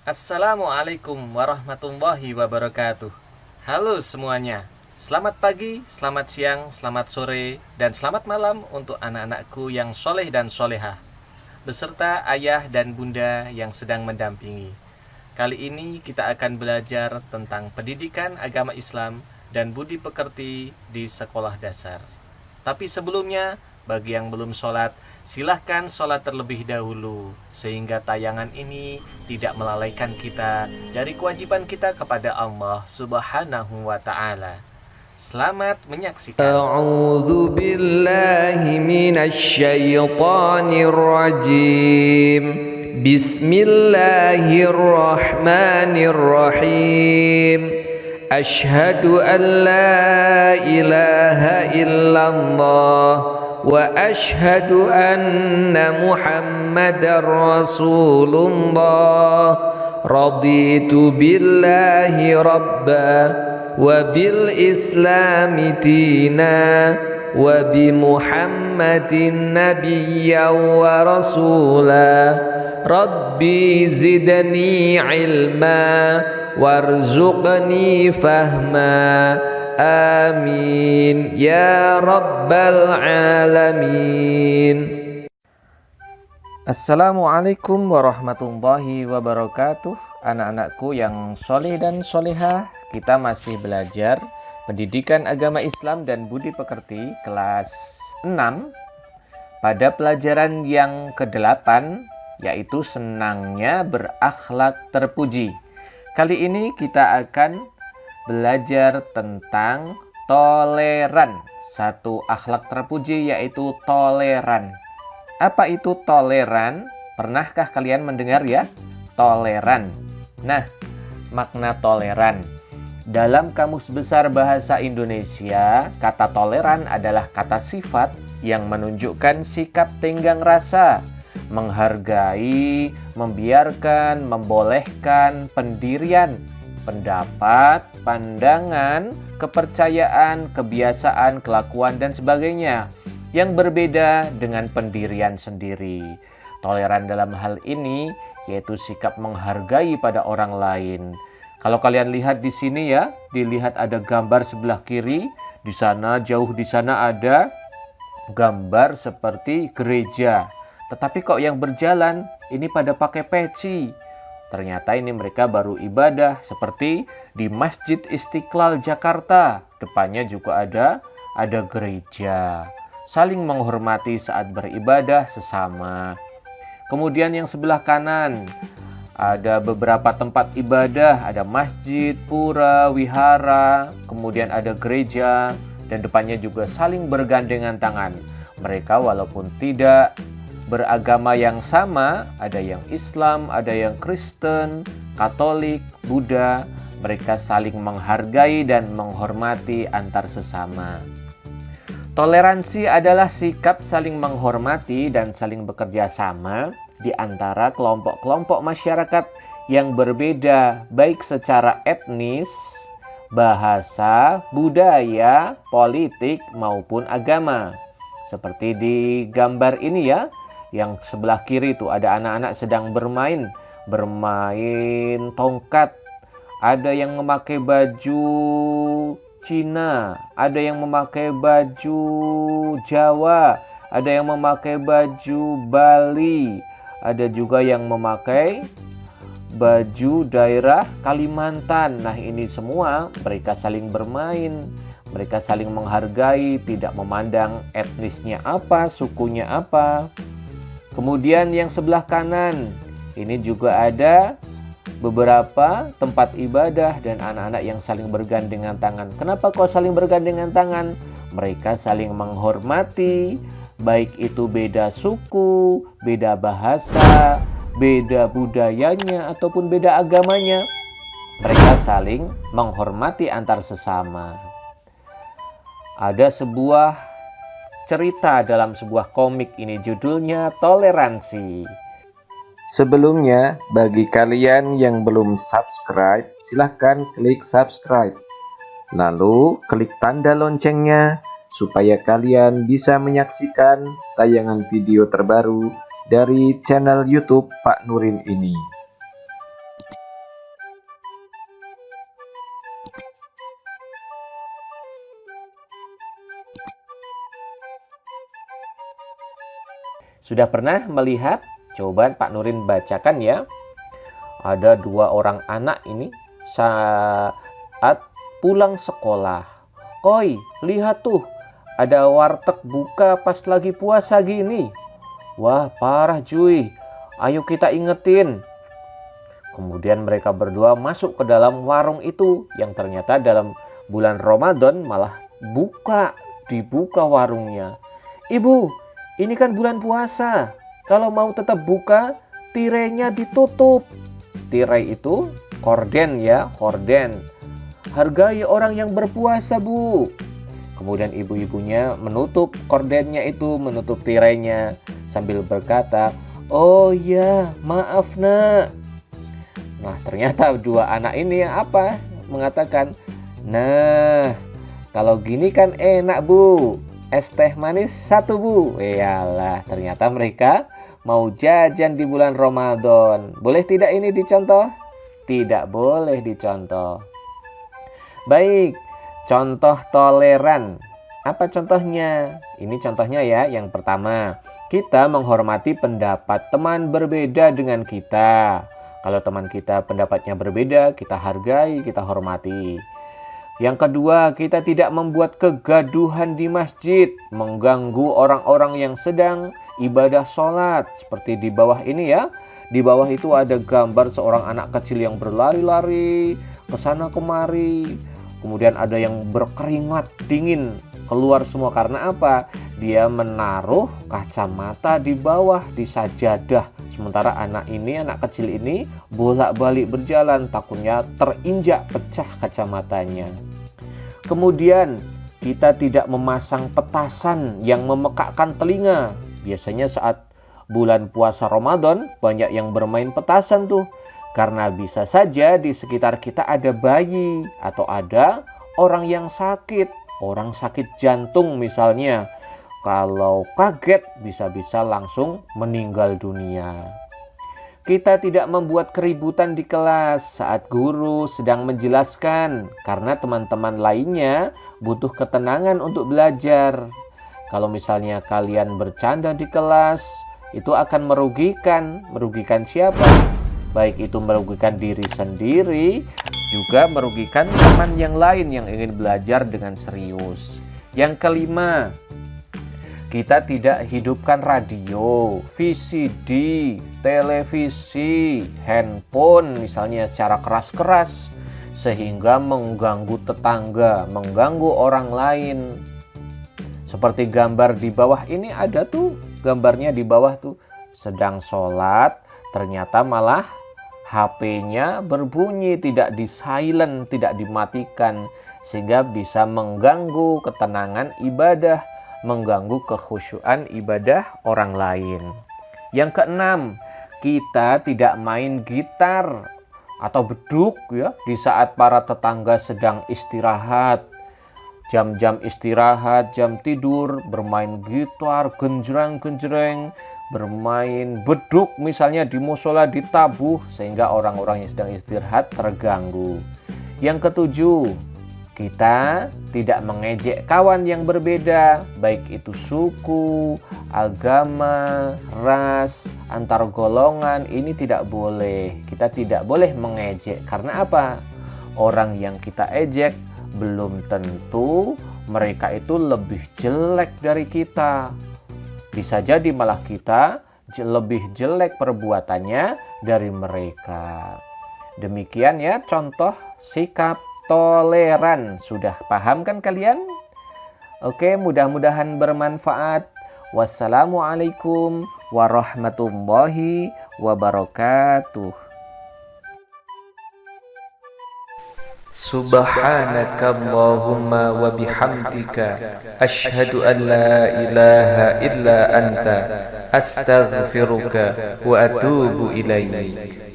Assalamualaikum warahmatullahi wabarakatuh. Halo semuanya. Selamat pagi, selamat siang, selamat sore, dan selamat malam untuk anak-anakku yang soleh dan solehah, beserta ayah dan bunda yang sedang mendampingi. Kali ini kita akan belajar tentang pendidikan agama Islam dan budi pekerti di sekolah dasar. Tapi sebelumnya, bagi yang belum sholat, silahkan sholat terlebih dahulu, sehingga tayangan ini tidak melalaikan kita dari kewajiban kita kepada Allah Subhanahu wa Ta'ala. Selamat menyaksikan. A'udzu billahi minasy syaithanir rajim. Bismillahirrahmanirrahim. Asyhadu an la ilaha illallah wa asyhadu anna Muhammadar Rasulullah. Raditu billahi rabba wa bil islami dina wa bi Muhammadin nabiyyan wa rasula. Rabbi zidni ilma warzuqni fahma. Amin ya rabbal alamin. Assalamualaikum warahmatullahi wabarakatuh. Anak-anakku yang soleh dan solehah, kita masih belajar pendidikan agama Islam dan budi pekerti kelas 6 pada pelajaran yang ke-8, yaitu senangnya berakhlak terpuji. Kali ini kita akan belajar tentang toleran. Satu akhlak terpuji yaitu toleran. Apa itu toleran? Pernahkah kalian mendengar ya? Toleran. Nah, makna toleran. Dalam Kamus Besar Bahasa Indonesia, kata toleran adalah kata sifat yang menunjukkan sikap tenggang rasa, menghargai, membiarkan, membolehkan pendirian, pendapat, pandangan, kepercayaan, kebiasaan, kelakuan, dan sebagainya yang berbeda dengan pendirian sendiri. Toleran dalam hal ini yaitu sikap menghargai pada orang lain. Kalau kalian lihat di sini ya, dilihat ada gambar sebelah kiri, di sana jauh di sana ada gambar seperti gereja. Tetapi kok yang berjalan ini pada pakai peci. Ternyata ini mereka baru ibadah, seperti di Masjid Istiqlal Jakarta. Depannya juga ada gereja. Saling menghormati saat beribadah sesama. Kemudian yang sebelah kanan ada beberapa tempat ibadah, ada masjid, pura, wihara, kemudian ada gereja, dan depannya juga saling bergandengan tangan. Mereka walaupun tidak beragama yang sama, ada yang Islam, ada yang Kristen, Katolik, Buddha, mereka saling menghargai dan menghormati antar sesama. Toleransi adalah sikap saling menghormati dan saling bekerja sama di antara kelompok-kelompok masyarakat yang berbeda, baik secara etnis, bahasa, budaya, politik, maupun agama. Seperti di gambar ini ya, yang sebelah kiri itu ada anak-anak sedang bermain tongkat. Ada yang memakai baju Cina, ada yang memakai baju Jawa, ada yang memakai baju Bali, ada juga yang memakai baju daerah Kalimantan. Nah, ini semua mereka saling bermain, mereka saling menghargai, tidak memandang etnisnya apa, sukunya apa. Kemudian yang sebelah kanan, ini juga ada beberapa tempat ibadah dan anak-anak yang saling bergandengan tangan. Kenapa kok saling bergandengan tangan? Mereka saling menghormati, baik itu beda suku, beda bahasa, beda budayanya, ataupun beda agamanya. Mereka saling menghormati antar sesama. Ada sebuah cerita dalam sebuah komik, ini judulnya Toleransi. Sebelumnya, bagi kalian yang belum subscribe, silahkan klik subscribe. Lalu klik tanda loncengnya supaya kalian bisa menyaksikan tayangan video terbaru dari channel YouTube Pak Nurin ini. Sudah pernah melihat? Coba Pak Nurin bacakan ya. Ada 2 orang anak ini saat pulang sekolah. Koi, lihat tuh, ada warteg buka pas lagi puasa gini. Wah, parah cuy. Ayo kita ingetin. Kemudian mereka berdua masuk ke dalam warung itu yang ternyata dalam bulan Ramadan malah dibuka warungnya. Ibu, ini kan bulan puasa. Kalau mau tetap buka, tirainya ditutup. Tirai itu korden ya, korden. Hargai orang yang berpuasa, Bu. Kemudian ibu-ibunya menutup kordennya itu, menutup tirainya sambil berkata, oh ya, maaf nak. Nah, ternyata 2 anak ini mengatakan, nah, kalau gini kan enak, Bu. Es teh manis 1, Bu. Iyalah, ternyata mereka mau jajan di bulan Ramadan. Boleh tidak ini dicontoh? Tidak boleh dicontoh. Baik, contoh toleran. Apa contohnya? Ini contohnya ya. Yang pertama, kita menghormati pendapat teman berbeda dengan kita. Kalau teman kita pendapatnya berbeda, kita hargai, kita hormati. Yang kedua, kita tidak membuat kegaduhan di masjid, mengganggu orang-orang yang sedang ibadah sholat. Seperti di bawah ini ya. Di bawah itu ada gambar seorang anak kecil yang berlari-lari ke sana kemari. Kemudian ada yang berkeringat dingin keluar semua. Karena apa? Dia menaruh kacamata di bawah di sajadah. Sementara anak kecil ini bolak-balik berjalan, takutnya terinjak pecah kacamatanya. Kemudian kita tidak memasang petasan yang memekakkan telinga. Biasanya saat bulan puasa Ramadan banyak yang bermain petasan tuh. Karena bisa saja di sekitar kita ada bayi atau ada orang yang sakit. Orang sakit jantung misalnya. Kalau kaget bisa-bisa langsung meninggal dunia. Kita tidak membuat keributan di kelas saat guru sedang menjelaskan. Karena teman-teman lainnya butuh ketenangan untuk belajar. Kalau misalnya kalian bercanda di kelas, itu akan merugikan. Merugikan siapa? Baik itu merugikan diri sendiri, juga merugikan teman yang lain yang ingin belajar dengan serius. Yang kelima, kita tidak hidupkan radio, VCD, televisi, handphone misalnya secara keras-keras sehingga mengganggu tetangga, mengganggu orang lain. Seperti gambar di bawah ini ada tuh, gambarnya di bawah tuh sedang sholat, ternyata malah HP-nya berbunyi, tidak di silent, tidak dimatikan, sehingga bisa mengganggu ketenangan ibadah, mengganggu kekhusyuan ibadah orang lain. Yang keenam, kita tidak main gitar atau beduk ya di saat para tetangga sedang istirahat. Jam-jam istirahat, jam tidur, bermain gitar, genjreng-genjreng, bermain beduk misalnya di musola ditabuh sehingga orang-orang yang sedang istirahat terganggu. Yang ketujuh, kita tidak mengejek kawan yang berbeda, baik itu suku, agama, ras, antar golongan, ini tidak boleh. Kita tidak boleh mengejek. Karena apa? Orang yang kita ejek belum tentu mereka itu lebih jelek dari kita. Bisa jadi malah kita lebih jelek perbuatannya dari mereka. Demikian ya contoh sikap toleran. Sudah paham kan kalian? Oke, mudah-mudahan bermanfaat. Wassalamualaikum warahmatullahi wabarakatuh. Subhanakallahumma wa bihamdika asyhadu an la ilaha illa anta astaghfiruka wa atubu ilaik.